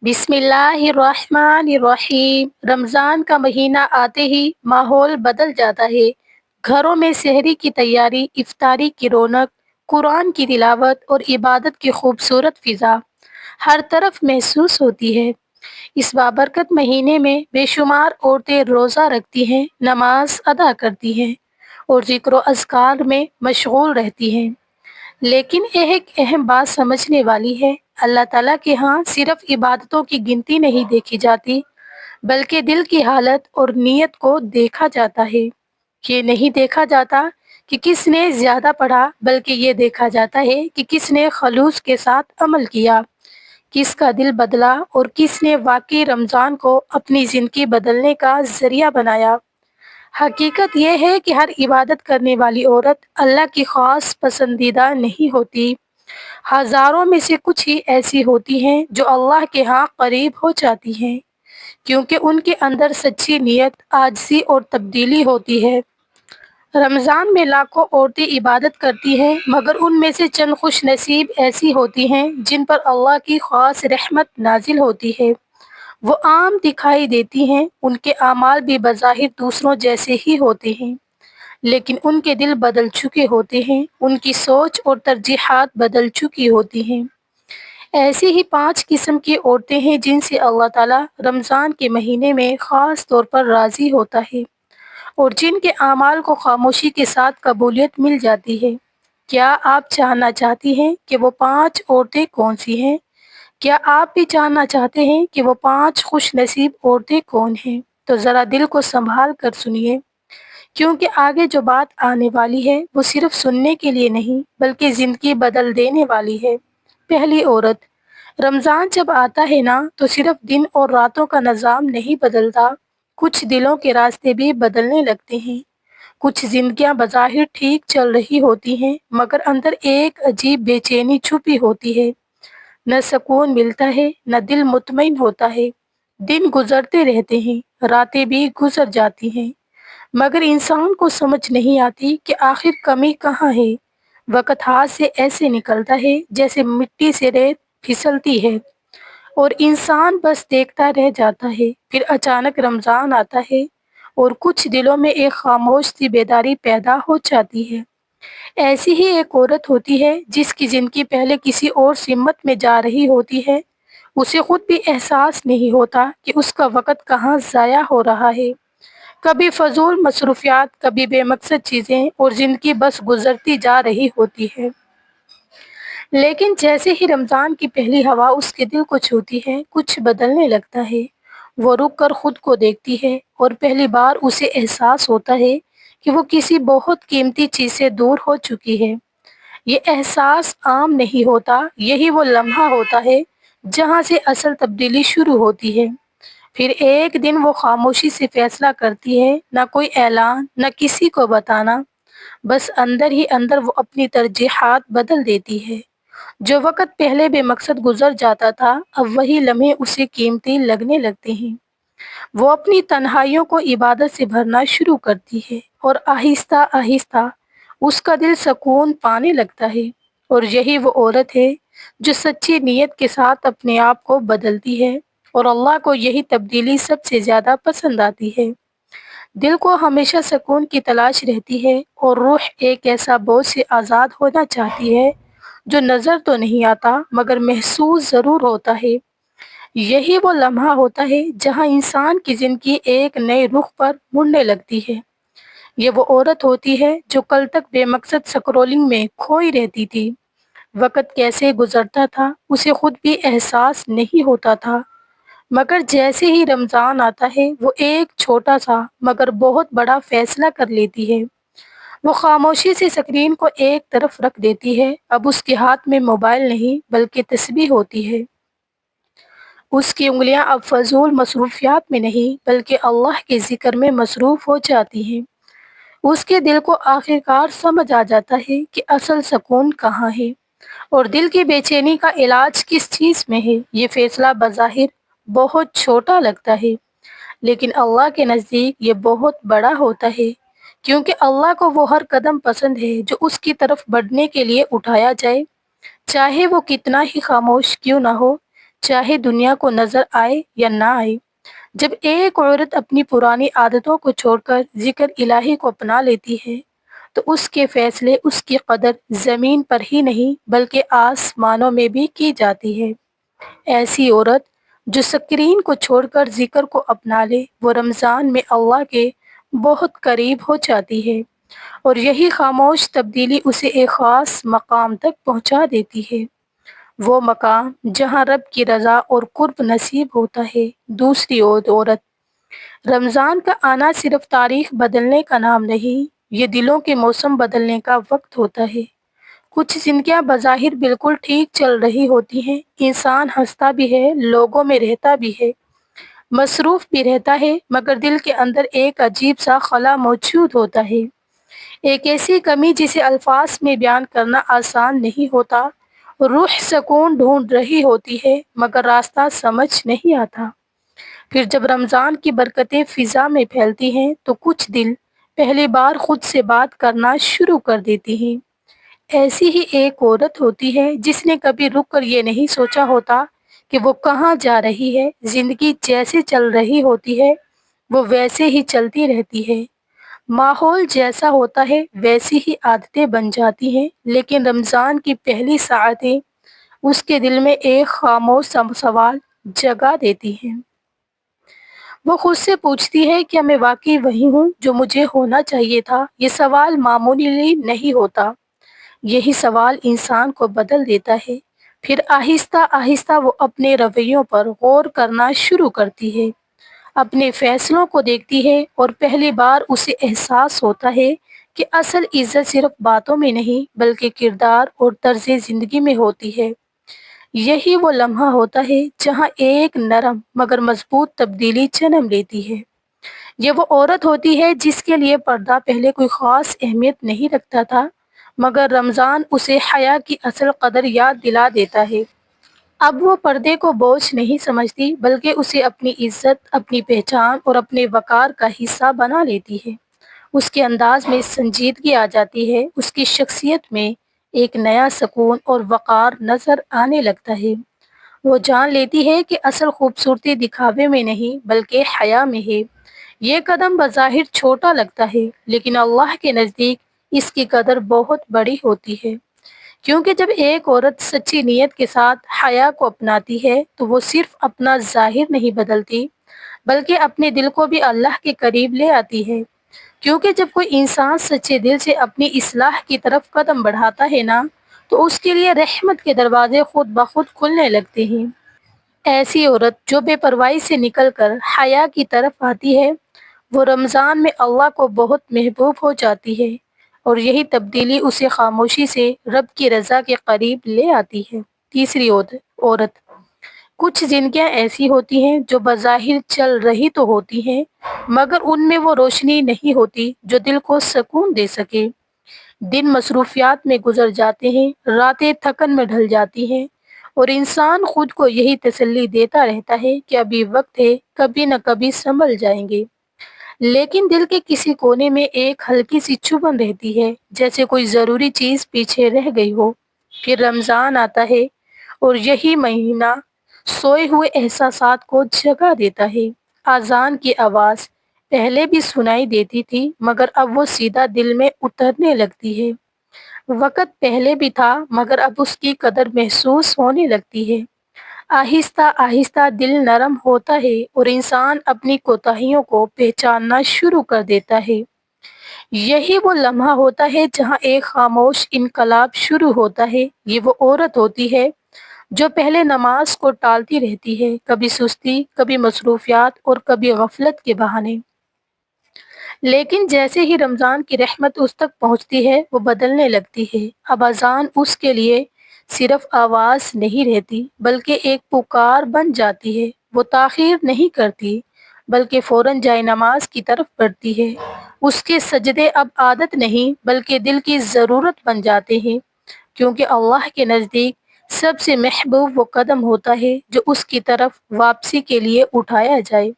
بسم اللہ الرحمن الرحیم۔ رمضان کا مہینہ آتے ہی ماحول بدل جاتا ہے۔ گھروں میں سحری کی تیاری، افطاری کی رونق، قرآن کی تلاوت اور عبادت کی خوبصورت فضا ہر طرف محسوس ہوتی ہے۔ اس بابرکت مہینے میں بے شمار عورتیں روزہ رکھتی ہیں، نماز ادا کرتی ہیں اور ذکر و اذکار میں مشغول رہتی ہیں۔ لیکن ایک اہم بات سمجھنے والی ہے، اللہ تعالیٰ کے ہاں صرف عبادتوں کی گنتی نہیں دیکھی جاتی، بلکہ دل کی حالت اور نیت کو دیکھا جاتا ہے۔ یہ نہیں دیکھا جاتا کہ کس نے زیادہ پڑھا، بلکہ یہ دیکھا جاتا ہے کہ کس نے خلوص کے ساتھ عمل کیا، کس کا دل بدلا اور کس نے واقعی رمضان کو اپنی زندگی بدلنے کا ذریعہ بنایا۔ حقیقت یہ ہے کہ ہر عبادت کرنے والی عورت اللہ کی خاص پسندیدہ نہیں ہوتی۔ ہزاروں میں سے کچھ ہی ایسی ہوتی ہیں جو اللہ کے ہاں قریب ہو جاتی ہیں، کیونکہ ان کے اندر سچی نیت، عاجزی اور تبدیلی ہوتی ہے۔ رمضان میں لاکھوں عورتیں عبادت کرتی ہیں، مگر ان میں سے چند خوش نصیب ایسی ہوتی ہیں جن پر اللہ کی خاص رحمت نازل ہوتی ہے۔ وہ عام دکھائی دیتی ہیں، ان کے اعمال بھی بظاہر دوسروں جیسے ہی ہوتے ہیں، لیکن ان کے دل بدل چکے ہوتے ہیں، ان کی سوچ اور ترجیحات بدل چکی ہوتی ہیں۔ ایسی ہی 5 قسم کی عورتیں ہیں جن سے اللہ تعالیٰ رمضان کے مہینے میں خاص طور پر راضی ہوتا ہے اور جن کے اعمال کو خاموشی کے ساتھ قبولیت مل جاتی ہے۔ کیا آپ جاننا چاہتی ہیں کہ وہ 5 عورتیں کون سی ہیں؟ کیا آپ بھی جاننا چاہتے ہیں کہ وہ 5 خوش نصیب عورتیں کون ہیں؟ تو ذرا دل کو سنبھال کر سنیے، کیونکہ آگے جو بات آنے والی ہے وہ صرف سننے کے لیے نہیں، بلکہ زندگی بدل دینے والی ہے۔ پہلی عورت۔ رمضان جب آتا ہے نا تو صرف دن اور راتوں کا نظام نہیں بدلتا، کچھ دلوں کے راستے بھی بدلنے لگتے ہیں۔ کچھ زندگیاں بظاہر ٹھیک چل رہی ہوتی ہیں، مگر اندر ایک عجیب بے چینی چھپی ہوتی ہے۔ نہ سکون ملتا ہے، نہ دل مطمئن ہوتا ہے۔ دن گزرتے رہتے ہیں، راتیں بھی گزر جاتی ہیں، مگر انسان کو سمجھ نہیں آتی کہ آخر کمی کہاں ہے۔ وقت ہاتھ سے ایسے نکلتا ہے جیسے مٹی سے ریت پھسلتی ہے، اور انسان بس دیکھتا رہ جاتا ہے۔ پھر اچانک رمضان آتا ہے اور کچھ دلوں میں ایک خاموش سی بیداری پیدا ہو جاتی ہے۔ ایسی ہی ایک عورت ہوتی ہے جس کی زندگی پہلے کسی اور سمت میں جا رہی ہوتی ہے، اسے خود بھی احساس نہیں ہوتا کہ اس کا وقت کہاں ضائع ہو رہا ہے۔ کبھی فضول مصروفیات، کبھی بے مقصد چیزیں، اور زندگی بس گزرتی جا رہی ہوتی ہے۔ لیکن جیسے ہی رمضان کی پہلی ہوا اس کے دل کو چھوتی ہے، کچھ بدلنے لگتا ہے۔ وہ رک کر خود کو دیکھتی ہے اور پہلی بار اسے احساس ہوتا ہے کہ وہ کسی بہت قیمتی چیز سے دور ہو چکی ہے۔ یہ احساس عام نہیں ہوتا، یہی وہ لمحہ ہوتا ہے جہاں سے اصل تبدیلی شروع ہوتی ہے۔ پھر ایک دن وہ خاموشی سے فیصلہ کرتی ہے، نہ کوئی اعلان، نہ کسی کو بتانا، بس اندر ہی اندر وہ اپنی ترجیحات بدل دیتی ہے۔ جو وقت پہلے بے مقصد گزر جاتا تھا، اب وہی لمحے اسے قیمتی لگنے لگتے ہیں۔ وہ اپنی تنہائیوں کو عبادت سے بھرنا شروع کرتی ہے، اور آہستہ آہستہ اس کا دل سکون پانے لگتا ہے۔ اور یہی وہ عورت ہے جو سچی نیت کے ساتھ اپنے آپ کو بدلتی ہے، اور اللہ کو یہی تبدیلی سب سے زیادہ پسند آتی ہے۔ دل کو ہمیشہ سکون کی تلاش رہتی ہے، اور روح ایک ایسا بوجھ سے آزاد ہونا چاہتی ہے جو نظر تو نہیں آتا مگر محسوس ضرور ہوتا ہے۔ یہی وہ لمحہ ہوتا ہے جہاں انسان کی زندگی ایک نئے رخ پر مڑنے لگتی ہے۔ یہ وہ عورت ہوتی ہے جو کل تک بے مقصد سکرولنگ میں کھوئی رہتی تھی۔ وقت کیسے گزرتا تھا اسے خود بھی احساس نہیں ہوتا تھا، مگر جیسے ہی رمضان آتا ہے وہ ایک چھوٹا سا مگر بہت بڑا فیصلہ کر لیتی ہے۔ وہ خاموشی سے اسکرین کو ایک طرف رکھ دیتی ہے۔ اب اس کے ہاتھ میں موبائل نہیں بلکہ تسبیح ہوتی ہے۔ اس کی انگلیاں اب فضول مصروفیات میں نہیں بلکہ اللہ کے ذکر میں مصروف ہو جاتی ہیں۔ اس کے دل کو آخرکار سمجھ آ جاتا ہے کہ اصل سکون کہاں ہے اور دل کی بے چینی کا علاج کس چیز میں ہے۔ یہ فیصلہ بظاہر بہت چھوٹا لگتا ہے، لیکن اللہ کے نزدیک یہ بہت بڑا ہوتا ہے، کیونکہ اللہ کو وہ ہر قدم پسند ہے جو اس کی طرف بڑھنے کے لیے اٹھایا جائے، چاہے وہ کتنا ہی خاموش کیوں نہ ہو۔ چاہے دنیا کو نظر آئے یا نہ آئے۔ جب ایک عورت اپنی پرانی عادتوں کو چھوڑ کر ذکر الہی کو اپنا لیتی ہے تو اس کے فیصلے، اس کی قدر زمین پر ہی نہیں بلکہ آسمانوں میں بھی کی جاتی ہے۔ ایسی عورت جو سکرین کو چھوڑ کر ذکر کو اپنا لے وہ رمضان میں اللہ کے بہت قریب ہو جاتی ہے، اور یہی خاموش تبدیلی اسے ایک خاص مقام تک پہنچا دیتی ہے، وہ مقام جہاں رب کی رضا اور قرب نصیب ہوتا ہے۔ دوسری عورت، رمضان کا آنا صرف تاریخ بدلنے کا نام نہیں، یہ دلوں کے موسم بدلنے کا وقت ہوتا ہے۔ کچھ زندگیاں بظاہر بالکل ٹھیک چل رہی ہوتی ہیں، انسان ہنستا بھی ہے، لوگوں میں رہتا بھی ہے، مصروف بھی رہتا ہے، مگر دل کے اندر ایک عجیب سا خلا موجود ہوتا ہے، ایک ایسی کمی جسے الفاظ میں بیان کرنا آسان نہیں ہوتا۔ روح سکون ڈھونڈ رہی ہوتی ہے مگر راستہ سمجھ نہیں آتا۔ پھر جب رمضان کی برکتیں فضا میں پھیلتی ہیں تو کچھ دل پہلی بار خود سے بات کرنا شروع کر دیتی ہیں۔ ایسی ہی ایک عورت ہوتی ہے جس نے کبھی رک کر یہ نہیں سوچا ہوتا کہ وہ کہاں جا رہی ہے۔ زندگی جیسے چل رہی ہوتی ہے وہ ویسے ہی چلتی رہتی ہے، ماحول جیسا ہوتا ہے ویسی ہی عادتیں بن جاتی ہیں، لیکن رمضان کی پہلی ساعتیں اس کے دل میں ایک خاموش سوال جگا دیتی ہیں۔ وہ خود سے پوچھتی ہے کیا میں واقعی وہی ہوں جو مجھے ہونا چاہیے تھا؟ یہ سوال معمولی نہیں ہوتا، یہی سوال انسان کو بدل دیتا ہے۔ پھر آہستہ آہستہ وہ اپنے رویوں پر غور کرنا شروع کرتی ہے، اپنے فیصلوں کو دیکھتی ہے، اور پہلی بار اسے احساس ہوتا ہے کہ اصل عزت صرف باتوں میں نہیں بلکہ کردار اور طرز زندگی میں ہوتی ہے۔ یہی وہ لمحہ ہوتا ہے جہاں ایک نرم مگر مضبوط تبدیلی جنم لیتی ہے۔ یہ وہ عورت ہوتی ہے جس کے لیے پردہ پہلے کوئی خاص اہمیت نہیں رکھتا تھا، مگر رمضان اسے حیا کی اصل قدر یاد دلا دیتا ہے۔ اب وہ پردے کو بوجھ نہیں سمجھتی بلکہ اسے اپنی عزت، اپنی پہچان اور اپنے وقار کا حصہ بنا لیتی ہے۔ اس کے انداز میں سنجیدگی آ جاتی ہے، اس کی شخصیت میں ایک نیا سکون اور وقار نظر آنے لگتا ہے۔ وہ جان لیتی ہے کہ اصل خوبصورتی دکھاوے میں نہیں بلکہ حیا میں ہے۔ یہ قدم بظاہر چھوٹا لگتا ہے لیکن اللہ کے نزدیک اس کی قدر بہت بڑی ہوتی ہے، کیونکہ جب ایک عورت سچی نیت کے ساتھ حیا کو اپناتی ہے تو وہ صرف اپنا ظاہر نہیں بدلتی بلکہ اپنے دل کو بھی اللہ کے قریب لے آتی ہے، کیونکہ جب کوئی انسان سچے دل سے اپنی اصلاح کی طرف قدم بڑھاتا ہے نا تو اس کے لیے رحمت کے دروازے خود بخود کھلنے لگتے ہیں۔ ایسی عورت جو بے پرواہی سے نکل کر حیا کی طرف آتی ہے وہ رمضان میں اللہ کو بہت محبوب ہو جاتی ہے، اور یہی تبدیلی اسے خاموشی سے رب کی رضا کے قریب لے آتی ہے۔ تیسری عورت، کچھ زندگیاں ایسی ہوتی ہیں جو بظاہر چل رہی تو ہوتی ہیں مگر ان میں وہ روشنی نہیں ہوتی جو دل کو سکون دے سکے۔ دن مصروفیات میں گزر جاتے ہیں، راتیں تھکن میں ڈھل جاتی ہیں، اور انسان خود کو یہی تسلی دیتا رہتا ہے کہ ابھی وقت ہے، کبھی نہ کبھی سنبھل جائیں گے۔ لیکن دل کے کسی کونے میں ایک ہلکی سی چبھن رہتی ہے، جیسے کوئی ضروری چیز پیچھے رہ گئی ہو۔ پھر رمضان آتا ہے اور یہی مہینہ سوئے ہوئے احساسات کو جگا دیتا ہے۔ اذان کی آواز پہلے بھی سنائی دیتی تھی مگر اب وہ سیدھا دل میں اترنے لگتی ہے۔ وقت پہلے بھی تھا مگر اب اس کی قدر محسوس ہونے لگتی ہے۔ آہستہ آہستہ دل نرم ہوتا ہے اور انسان اپنی کوتاہیوں کو پہچاننا شروع کر دیتا ہے۔ یہی وہ لمحہ ہوتا ہے جہاں ایک خاموش انقلاب شروع ہوتا ہے۔ یہ وہ عورت ہوتی ہے جو پہلے نماز کو ٹالتی رہتی ہے، کبھی سستی، کبھی مصروفیات اور کبھی غفلت کے بہانے، لیکن جیسے ہی رمضان کی رحمت اس تک پہنچتی ہے وہ بدلنے لگتی ہے۔ اب اذان اس کے لیے صرف آواز نہیں رہتی بلکہ ایک پکار بن جاتی ہے۔ وہ تاخیر نہیں کرتی بلکہ فوراً جائے نماز کی طرف بڑھتی ہے۔ اس کے سجدے اب عادت نہیں بلکہ دل کی ضرورت بن جاتے ہیں، کیونکہ اللہ کے نزدیک سب سے محبوب وہ قدم ہوتا ہے جو اس کی طرف واپسی کے لیے اٹھایا جائے۔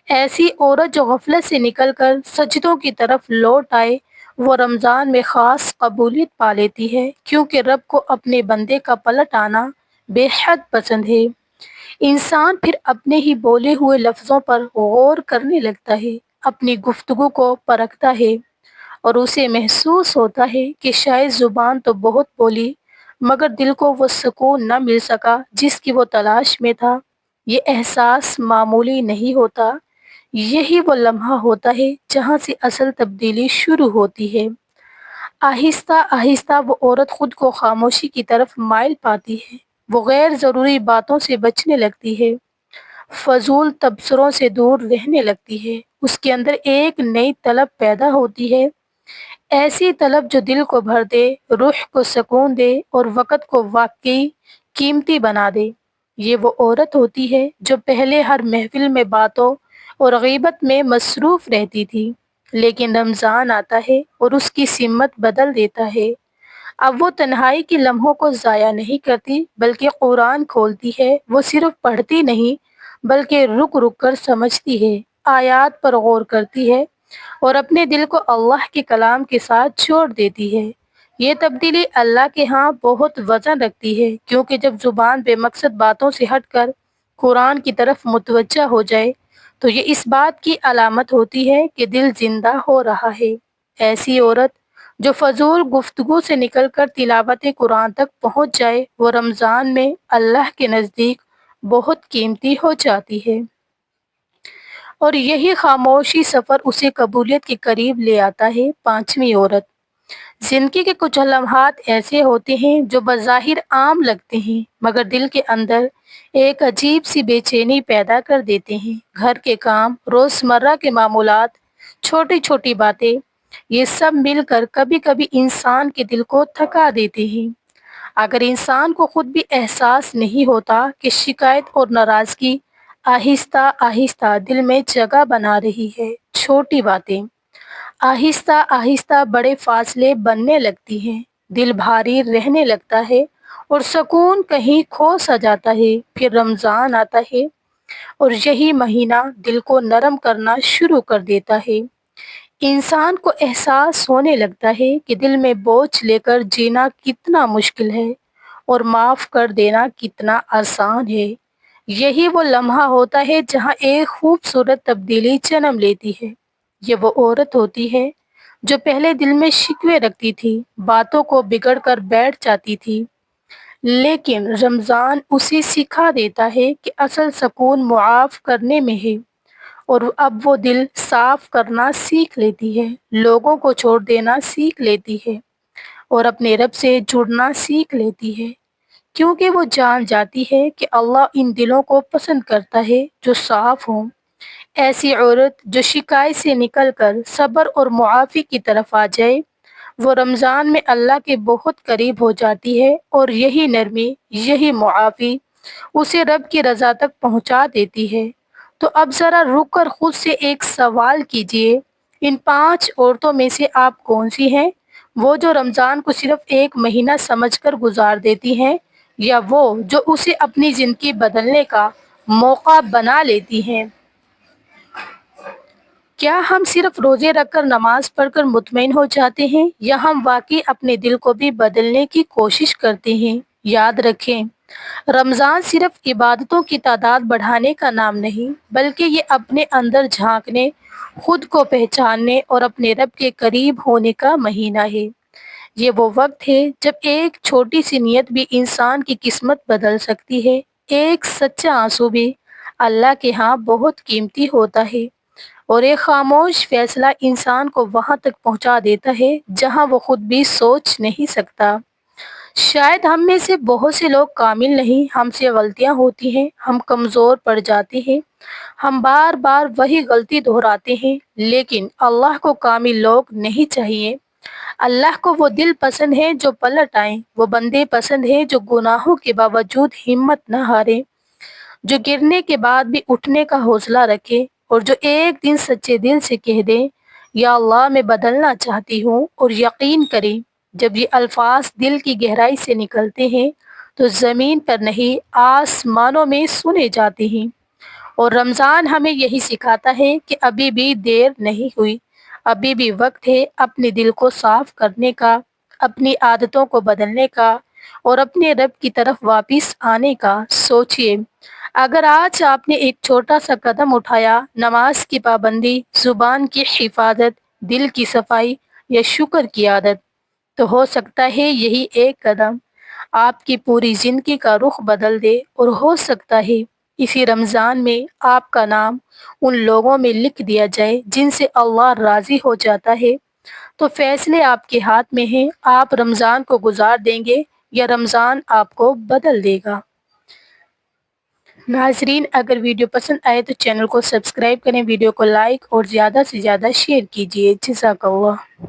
ایسی عورت جو غفلت سے نکل کر سجدوں کی طرف لوٹ آئے وہ رمضان میں خاص قبولیت پا لیتی ہے، کیونکہ رب کو اپنے بندے کا پلٹ آنا بے حد پسند ہے۔ انسان پھر اپنے ہی بولے ہوئے لفظوں پر غور کرنے لگتا ہے، اپنی گفتگو کو پرکھتا ہے اور اسے محسوس ہوتا ہے کہ شاید زبان تو بہت بولی مگر دل کو وہ سکون نہ مل سکا جس کی وہ تلاش میں تھا۔ یہ احساس معمولی نہیں ہوتا، یہی وہ لمحہ ہوتا ہے جہاں سے اصل تبدیلی شروع ہوتی ہے۔ آہستہ آہستہ وہ عورت خود کو خاموشی کی طرف مائل پاتی ہے، وہ غیر ضروری باتوں سے بچنے لگتی ہے، فضول تبصروں سے دور رہنے لگتی ہے۔ اس کے اندر ایک نئی طلب پیدا ہوتی ہے، ایسی طلب جو دل کو بھر دے، روح کو سکون دے اور وقت کو واقعی قیمتی بنا دے۔ یہ وہ عورت ہوتی ہے جو پہلے ہر محفل میں باتوں اور غیبت میں مصروف رہتی تھی، لیکن رمضان آتا ہے اور اس کی سمت بدل دیتا ہے۔ اب وہ تنہائی کے لمحوں کو ضائع نہیں کرتی بلکہ قرآن کھولتی ہے۔ وہ صرف پڑھتی نہیں بلکہ رک رک کر سمجھتی ہے، آیات پر غور کرتی ہے اور اپنے دل کو اللہ کے کلام کے ساتھ جوڑ دیتی ہے۔ یہ تبدیلی اللہ کے ہاں بہت وزن رکھتی ہے، کیونکہ جب زبان بے مقصد باتوں سے ہٹ کر قرآن کی طرف متوجہ ہو جائے تو یہ اس بات کی علامت ہوتی ہے کہ دل زندہ ہو رہا ہے۔ ایسی عورت جو فضول گفتگو سے نکل کر تلاوت قرآن تک پہنچ جائے، وہ رمضان میں اللہ کے نزدیک بہت قیمتی ہو جاتی ہے، اور یہی خاموشی سفر اسے قبولیت کے قریب لے آتا ہے۔ پانچویں عورت، زندگی کے کچھ لمحات ایسے ہوتے ہیں جو بظاہر عام لگتے ہیں مگر دل کے اندر ایک عجیب سی بے چینی پیدا کر دیتے ہیں۔ گھر کے کام، روزمرہ کے معمولات، چھوٹی چھوٹی باتیں، یہ سب مل کر کبھی کبھی انسان کے دل کو تھکا دیتے ہیں۔ اگر انسان کو خود بھی احساس نہیں ہوتا کہ شکایت اور ناراضگی آہستہ آہستہ دل میں جگہ بنا رہی ہے، چھوٹی باتیں آہستہ آہستہ بڑے فاصلے بننے لگتی ہیں، دل بھاری رہنے لگتا ہے اور سکون کہیں کھو سا جاتا ہے۔ پھر رمضان آتا ہے اور یہی مہینہ دل کو نرم کرنا شروع کر دیتا ہے۔ انسان کو احساس ہونے لگتا ہے کہ دل میں بوجھ لے کر جینا کتنا مشکل ہے اور معاف کر دینا کتنا آسان ہے۔ یہی وہ لمحہ ہوتا ہے جہاں ایک خوبصورت تبدیلی جنم لیتی ہے۔ یہ وہ عورت ہوتی ہے جو پہلے دل میں شکوے رکھتی تھی، باتوں کو بگڑ کر بیٹھ جاتی تھی، لیکن رمضان اسے سکھا دیتا ہے کہ اصل سکون معاف کرنے میں ہے، اور اب وہ دل صاف کرنا سیکھ لیتی ہے، لوگوں کو چھوڑ دینا سیکھ لیتی ہے اور اپنے رب سے جڑنا سیکھ لیتی ہے، کیونکہ وہ جان جاتی ہے کہ اللہ ان دلوں کو پسند کرتا ہے جو صاف ہوں۔ ایسی عورت جو شکایت سے نکل کر صبر اور معافی کی طرف آ جائے، وہ رمضان میں اللہ کے بہت قریب ہو جاتی ہے، اور یہی نرمی، یہی معافی اسے رب کی رضا تک پہنچا دیتی ہے۔ تو اب ذرا رک کر خود سے ایک سوال کیجئے، ان پانچ عورتوں میں سے آپ کون سی ہیں؟ وہ جو رمضان کو صرف ایک مہینہ سمجھ کر گزار دیتی ہیں، یا وہ جو اسے اپنی زندگی بدلنے کا موقع بنا لیتی ہیں؟ کیا ہم صرف روزے رکھ کر نماز پڑھ کر مطمئن ہو جاتے ہیں، یا ہم واقعی اپنے دل کو بھی بدلنے کی کوشش کرتے ہیں؟ یاد رکھیں، رمضان صرف عبادتوں کی تعداد بڑھانے کا نام نہیں، بلکہ یہ اپنے اندر جھانکنے، خود کو پہچاننے اور اپنے رب کے قریب ہونے کا مہینہ ہے۔ یہ وہ وقت ہے جب ایک چھوٹی سی نیت بھی انسان کی قسمت بدل سکتی ہے، ایک سچا آنسو بھی اللہ کے ہاں بہت قیمتی ہوتا ہے، اور ایک خاموش فیصلہ انسان کو وہاں تک پہنچا دیتا ہے جہاں وہ خود بھی سوچ نہیں سکتا۔ شاید ہم میں سے بہت سے لوگ کامل نہیں، ہم سے غلطیاں ہوتی ہیں، ہم کمزور پڑ جاتے ہیں، ہم بار بار وہی غلطی دہراتے ہیں، لیکن اللہ کو کامل لوگ نہیں چاہیے۔ اللہ کو وہ دل پسند ہے جو پلٹ آئیں، وہ بندے پسند ہیں جو گناہوں کے باوجود ہمت نہ ہاریں، جو گرنے کے بعد بھی اٹھنے کا حوصلہ رکھے، اور جو ایک دن سچے دل سے کہہ دیں یا اللہ میں بدلنا چاہتی ہوں، اور یقین کریں جب یہ الفاظ دل کی گہرائی سے نکلتے ہیں تو زمین پر نہیں آسمانوں میں سنے جاتے ہیں۔ اور رمضان ہمیں یہی سکھاتا ہے کہ ابھی بھی دیر نہیں ہوئی، ابھی بھی وقت ہے اپنے دل کو صاف کرنے کا، اپنی عادتوں کو بدلنے کا، اور اپنے رب کی طرف واپس آنے کا سوچیے۔ اگر آج آپ نے ایک چھوٹا سا قدم اٹھایا، نماز کی پابندی، زبان کی حفاظت، دل کی صفائی یا شکر کی عادت، تو ہو سکتا ہے یہی ایک قدم آپ کی پوری زندگی کا رخ بدل دے، اور ہو سکتا ہے اسی رمضان میں آپ کا نام ان لوگوں میں لکھ دیا جائے جن سے اللہ راضی ہو جاتا ہے۔ تو فیصلے آپ کے ہاتھ میں ہیں، آپ رمضان کو گزار دیں گے یا رمضان آپ کو بدل دے گا۔ ناظرین، اگر ویڈیو پسند آئے تو چینل کو سبسکرائب کریں، ویڈیو کو لائک اور زیادہ سے زیادہ شیئر کیجیے۔ جزاک اللہ۔